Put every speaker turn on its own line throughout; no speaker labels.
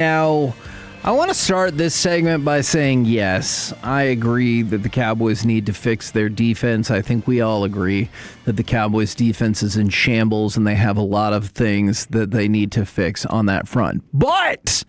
Now, I want to start this segment by saying, yes, I agree that the Cowboys need to fix their defense. I think we all agree that the Cowboys' defense is in shambles and they have a lot of things that they need to fix on that front. But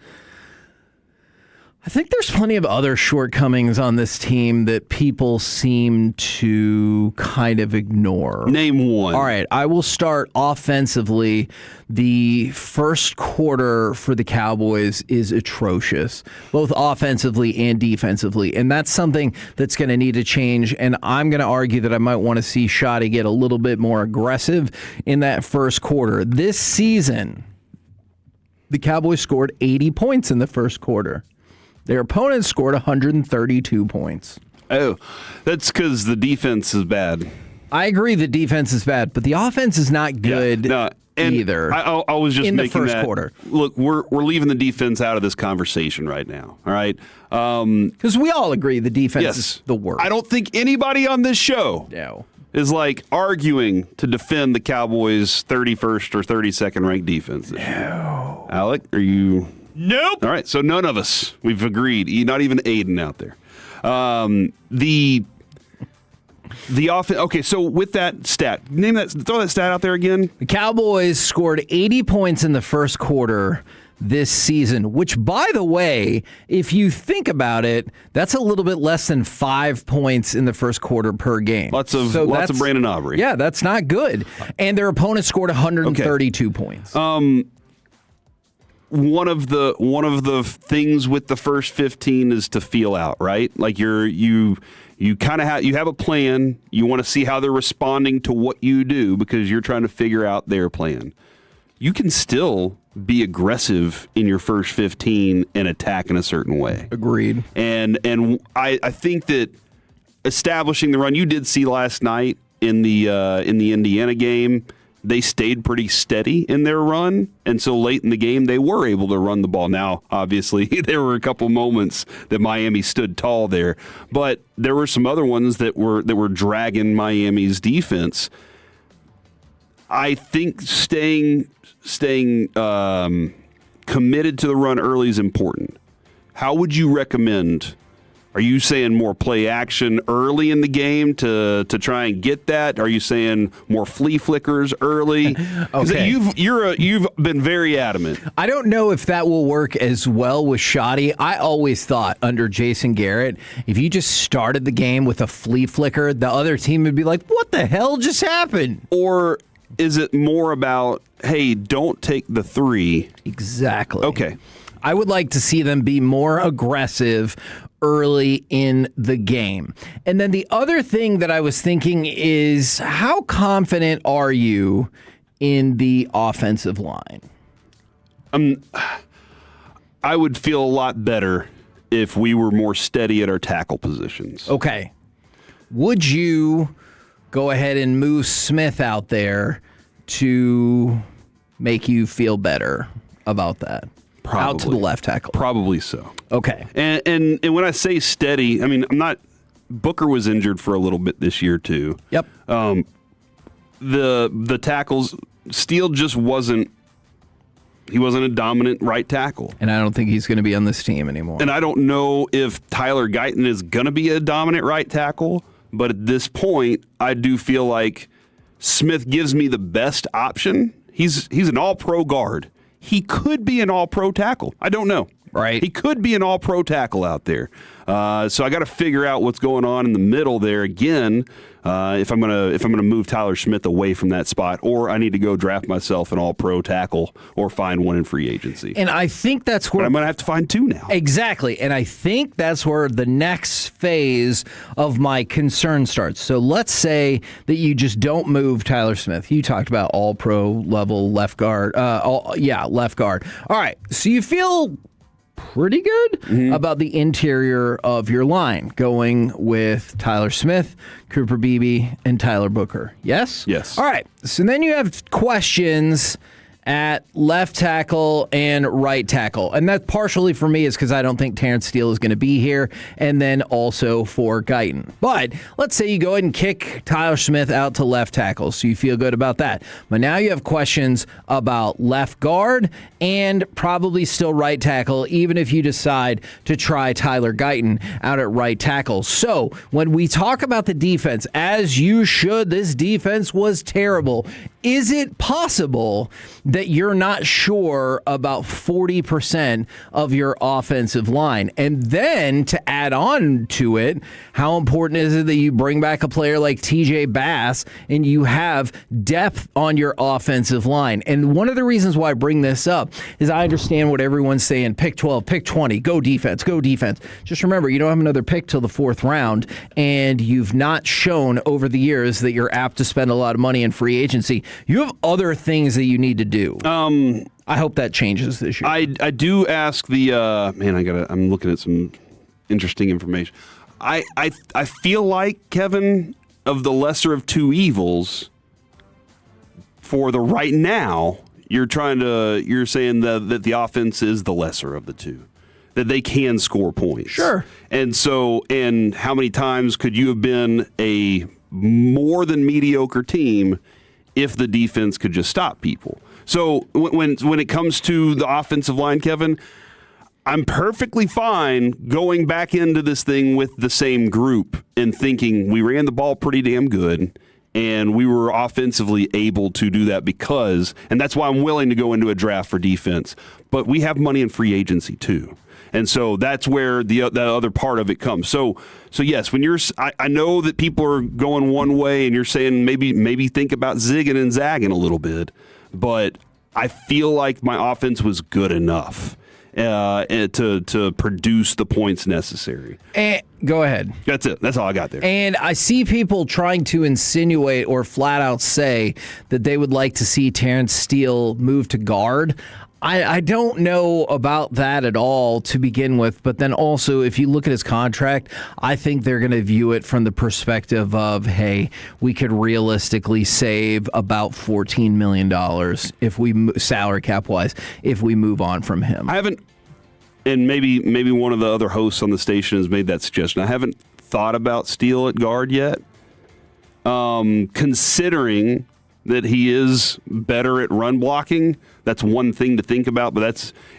I think there's plenty of other shortcomings on this team that people seem to kind of ignore.
Name one.
All right, I will start offensively. The first quarter for the Cowboys is atrocious, both offensively and defensively, and that's something that's going to need to change, and I'm going to argue that I might want to see Shoddy get a little bit more aggressive in that first quarter. This season, the Cowboys scored 80 points in the first quarter. Their opponent scored 132 points.
Oh, that's because the defense is bad.
I agree the defense is bad, but the offense is not good either.
I was just
in the
making
first
that
quarter.
Look, we're leaving the defense out of this conversation right now. All right,
because we all agree the defense is the worst.
I don't think anybody on this show is like arguing to defend the Cowboys' 31st or 32nd ranked defense.
No.
Alec, are you?
Nope.
All right, so none of us, we've agreed, not even Aiden out there. The offense, okay, so with that stat, throw that stat out there again.
The Cowboys scored 80 points in the first quarter this season, which, by the way, if you think about it, that's a little bit less than 5 points in the first quarter per game.
Lots of Brandon Aubrey.
Yeah, that's not good. And their opponent scored 132 points.
One of the things with the first 15 is to feel out, right? Like you kind of have a plan. You want to see how they're responding to what you do because you're trying to figure out their plan. You can still be aggressive in your first 15 and attack in a certain way.
Agreed.
And I think that establishing the run, you did see last night in the Indiana game, they stayed pretty steady in their run, and so late in the game, they were able to run the ball. Now, obviously, there were a couple moments that Miami stood tall there, but there were some other ones that were dragging Miami's defense. I think staying committed to the run early is important. How would you recommend? Are you saying more play action early in the game to try and get that? Are you saying more flea flickers early?
Okay.
You've been very adamant.
I don't know if that will work as well with Shoddy. I always thought under Jason Garrett, if you just started the game with a flea flicker, the other team would be like, what the hell just happened?
Or is it more about, hey, don't take the three?
Exactly.
Okay.
I would like to see them be more aggressive early in the game. And then the other thing that I was thinking is, how confident are you in the offensive line?
I would feel a lot better if we were more steady at our tackle positions.
Okay. Would you go ahead and move Smith out there to make you feel better about that?
Probably.
Out to the left tackle.
Probably so.
Okay.
And when I say steady, I mean, Booker was injured for a little bit this year too.
Yep.
The tackles, Steele just wasn't a dominant right tackle.
And I don't think he's going to be on this team anymore.
And I don't know if Tyler Guyton is going to be a dominant right tackle, but at this point, I do feel like Smith gives me the best option. He's an all-pro guard. He could be an all-pro tackle. I don't know.
Right.
He could be an all-pro tackle out there. So I got to figure out what's going on in the middle there again. If I'm gonna move Tyler Smith away from that spot, or I need to go draft myself an all-pro tackle or find one in free agency.
And I think that's where
I'm gonna have to find two now.
Exactly. And I think that's where the next phase of my concern starts. So let's say that you just don't move Tyler Smith. You talked about all-pro level left guard. Left guard. All right. So you feel pretty good about the interior of your line, going with Tyler Smith, Cooper Beebe, and Tyler Booker. Yes?
Yes.
All right. So then you have questions at left tackle and right tackle. And that partially for me is because I don't think Terrence Steele is going to be here, and then also for Guyton. But let's say you go ahead and kick Tyler Smith out to left tackle, so you feel good about that. But now you have questions about left guard and probably still right tackle, even if you decide to try Tyler Guyton out at right tackle. So when we talk about the defense, as you should, this defense was terrible. Is it possible that you're not sure about 40% of your offensive line? And then to add on to it, how important is it that you bring back a player like TJ Bass and you have depth on your offensive line? And one of the reasons why I bring this up is I understand what everyone's saying, pick 12, pick 20, go defense, go defense. Just remember, you don't have another pick till the 4th round, and you've not shown over the years that you're apt to spend a lot of money in free agency. You have other things that you need to do. I hope that changes this year.
I do ask the I'm looking at some interesting information. I feel like, Kevin, of the lesser of two evils, for the right now, you're saying that the offense is the lesser of the two, that they can score points.
Sure.
And how many times could you have been a more than mediocre team if the defense could just stop people? So when it comes to the offensive line, Kevin, I'm perfectly fine going back into this thing with the same group and thinking we ran the ball pretty damn good and we were offensively able to do that and that's why I'm willing to go into a draft for defense. But we have money in free agency too. And so that's where that other part of it comes. So yes, when I know that people are going one way, and you're saying maybe think about zigging and zagging a little bit, but I feel like my offense was good enough to produce the points necessary.
And go ahead.
That's it. That's all I got there.
And I see people trying to insinuate or flat out say that they would like to see Terrence Steele move to guard. I don't know about that at all to begin with, but then also if you look at his contract, I think they're going to view it from the perspective of, hey, we could realistically save about $14 million if we salary cap wise if we move on from him.
I haven't, and maybe one of the other hosts on the station has made that suggestion. I haven't thought about Steele at guard yet, considering that he is better at run blocking. That's one thing to think about, but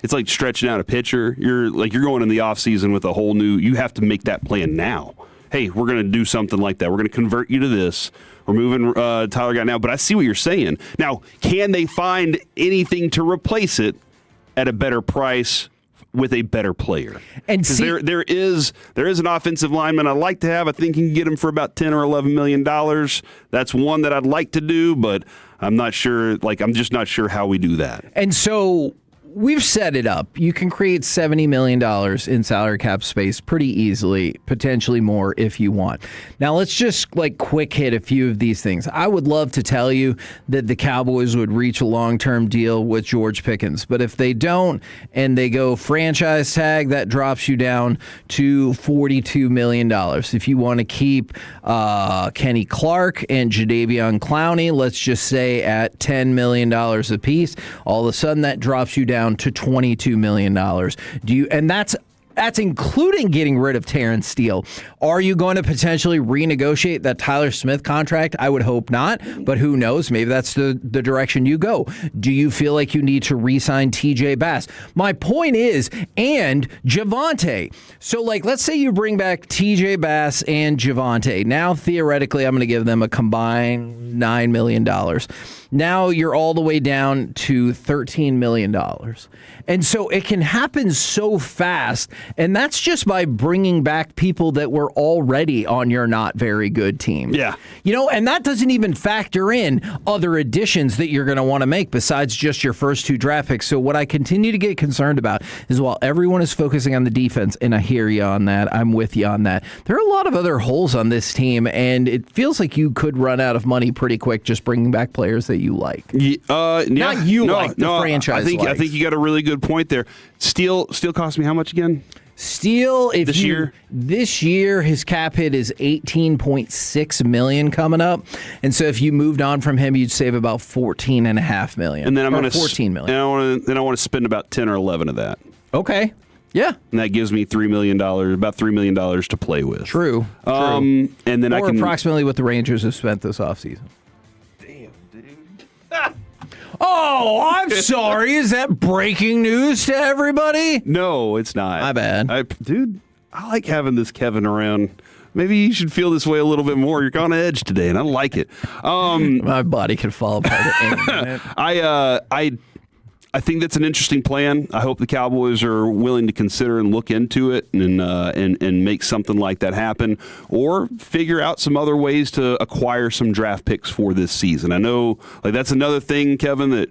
it's like stretching out a pitcher. You're going in the offseason with a whole new, you have to make that plan now. Hey, we're going to do something like that. We're going to convert you to this. We're moving Tyler Guyton now, but I see what you're saying. Now, can they find anything to replace it at a better price with a better player? And there is an offensive lineman I'd like to have. I think you can get him for about $10 or $11 million. That's one that I'd like to do, but I'm not sure. I'm just not sure how we do that. And
so we've set it up. You can create $70 million in salary cap space pretty easily, potentially more if you want. Now, let's just quick hit a few of these things. I would love to tell you that the Cowboys would reach a long-term deal with George Pickens, but if they don't and they go franchise tag, that drops you down to $42 million. If you want to keep Kenny Clark and Jadeveon Clowney, let's just say at $10 million apiece, all of a sudden that drops you down to $22 million. And that's including getting rid of Terrence Steele. Are you going to potentially renegotiate that Tyler Smith contract? I would hope not, but who knows? Maybe that's the direction you go. Do you feel like you need to re-sign TJ Bass? My point is, and Javonte. So, let's say you bring back TJ Bass and Javonte. Now, theoretically, I'm going to give them a combined $9 million. Now you're all the way down to $13 million. And so it can happen so fast, and that's just by bringing back people that were already on your not very good team.
Yeah.
And that doesn't even factor in other additions that you're going to want to make besides just your first 2 draft picks. So what I continue to get concerned about is while everyone is focusing on the defense, and I hear you on that, I'm with you on that, there are a lot of other holes on this team, and it feels like you could run out of money pretty quick just bringing back players that you like. The franchise.
I think you got a really good point there. Steele cost me how much again?
Steele, this year his cap hit is $18.6 million coming up, and so if you moved on from him, you'd save about $14.5 million.
And then I'm going to
$14 million.
And I want to spend about 10 or 11 of that.
Okay. Yeah.
And that gives me $3 million, about $3 million to play with.
True.
And then
or approximately what the Rangers have spent this offseason.
Damn, dude.
Oh, I'm sorry. Is that breaking news to everybody?
No, it's not.
My bad.
Dude, I like having this Kevin around. Maybe you should feel this way a little bit more. You're on edge today, and I like it.
My body could fall apart at any minute.
I think that's an interesting plan. I hope the Cowboys are willing to consider and look into it and make something like that happen, or figure out some other ways to acquire some draft picks for this season. I know, like, that's another thing, Kevin, that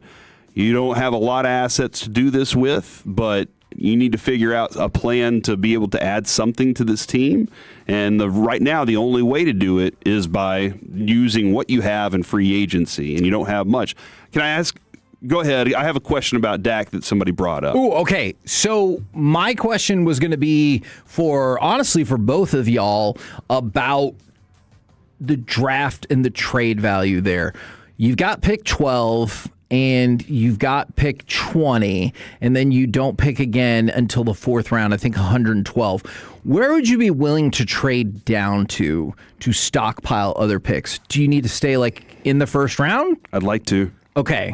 you don't have a lot of assets to do this with, but you need to figure out a plan to be able to add something to this team. And right now, the only way to do it is by using what you have in free agency, and you don't have much. Can I ask? Go ahead. I have a question about Dak that somebody brought up.
Ooh, okay. So my question was going to be honestly for both of y'all about the draft and the trade value there. You've got pick 12 and you've got pick 20, and then you don't pick again until the fourth round, I think 112. Where would you be willing to trade down to stockpile other picks? Do you need to stay like in the first round?
I'd like to.
Okay.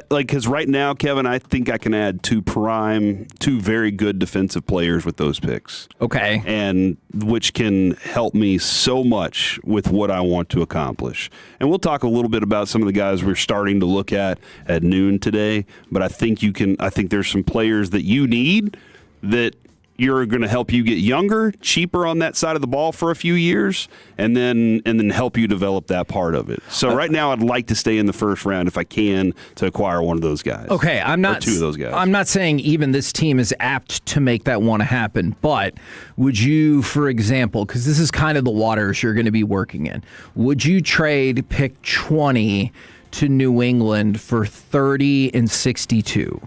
Because right now, Kevin, I think I can add two very good defensive players with those picks.
Okay.
And which can help me so much with what I want to accomplish. And we'll talk a little bit about some of the guys we're starting to look at noon today. But I think there's some players that you need that you're going to help you get younger, cheaper on that side of the ball for a few years, and then help you develop that part of it. So right now, I'd like to stay in the first round if I can to acquire one of those guys.
Okay,
or two of those guys.
I'm not saying even this team is apt to make that want to happen, but would you, for example, because this is kind of the waters you're going to be working in, would you trade pick 20 to New England for 30 and 62?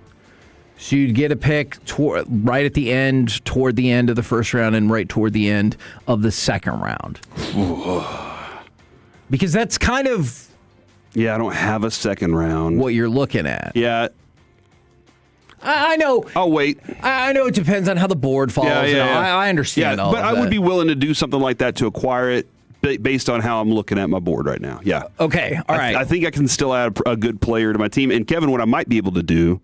So you'd get a pick right at the end, toward the end of the first round, and right toward the end of the second round. Because that's kind of...
Yeah, I don't have a second round.
What you're looking at.
Yeah.
I know.
Oh, wait.
I know it depends on how the board falls.
Yeah.
I understand all
but
of that.
I would be willing to do something like that to acquire it based on how I'm looking at my board right now. Yeah.
Okay, all right.
I think I can still add a good player to my team. And, Kevin, what I might be able to do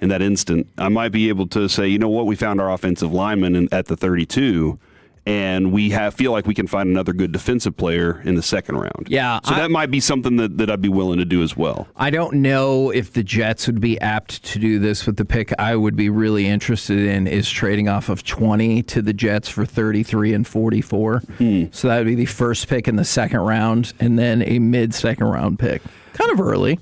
in that instant, I might be able to say, you know what, we found our offensive lineman at the 32, and we feel like we can find another good defensive player in the second round.
Yeah.
So that might be something that I'd be willing to do as well.
I don't know if the Jets would be apt to do this with the pick. I would be really interested in is trading off of 20 to the Jets for 33 and 44. So that would be the first pick in the second round, and then a mid-second round pick. Kind of early.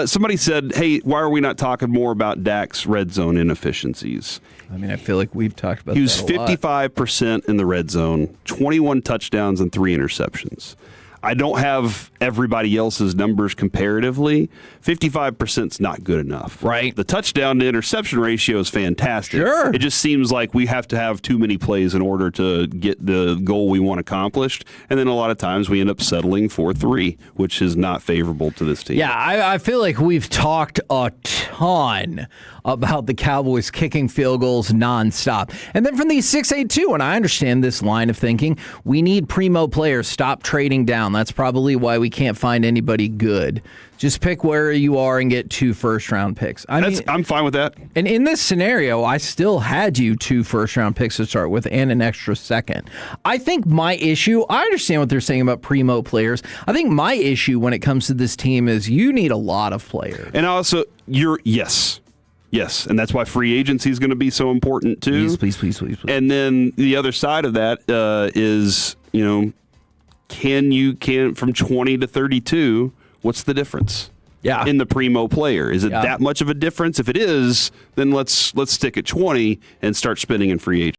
Somebody said, hey, why are we not talking more about Dak's red zone inefficiencies?
I mean, I feel like we've talked about that
He was 55% in the red zone, 21 touchdowns and 3 interceptions. I don't have everybody else's numbers comparatively. 55% is not good enough.
Right.
The touchdown to interception ratio is fantastic.
Sure.
It just seems like we have to have too many plays in order to get the goal we want accomplished. And then a lot of times we end up settling for 3, which is not favorable to this team.
Yeah, I feel like we've talked a ton about the Cowboys kicking field goals nonstop. And then from the 6-8-2, and I understand this line of thinking, we need primo players. Stop trading down. That's probably why we can't find anybody good. Just pick where you are and get 2 first-round picks.
I'm fine with that.
And in this scenario, I still had you 2 first-round picks to start with and an extra second. I think my issue, I understand what they're saying about primo players. I think my issue when it comes to this team is you need a lot of players.
And also, Yes, and that's why free agency is going to be so important too.
Please.
And then the other side of that is, can from 20 to 32, what's the difference?
Yeah.
In the primo player, is it that much of a difference? If it is, then let's stick at 20 and start spending in free agency.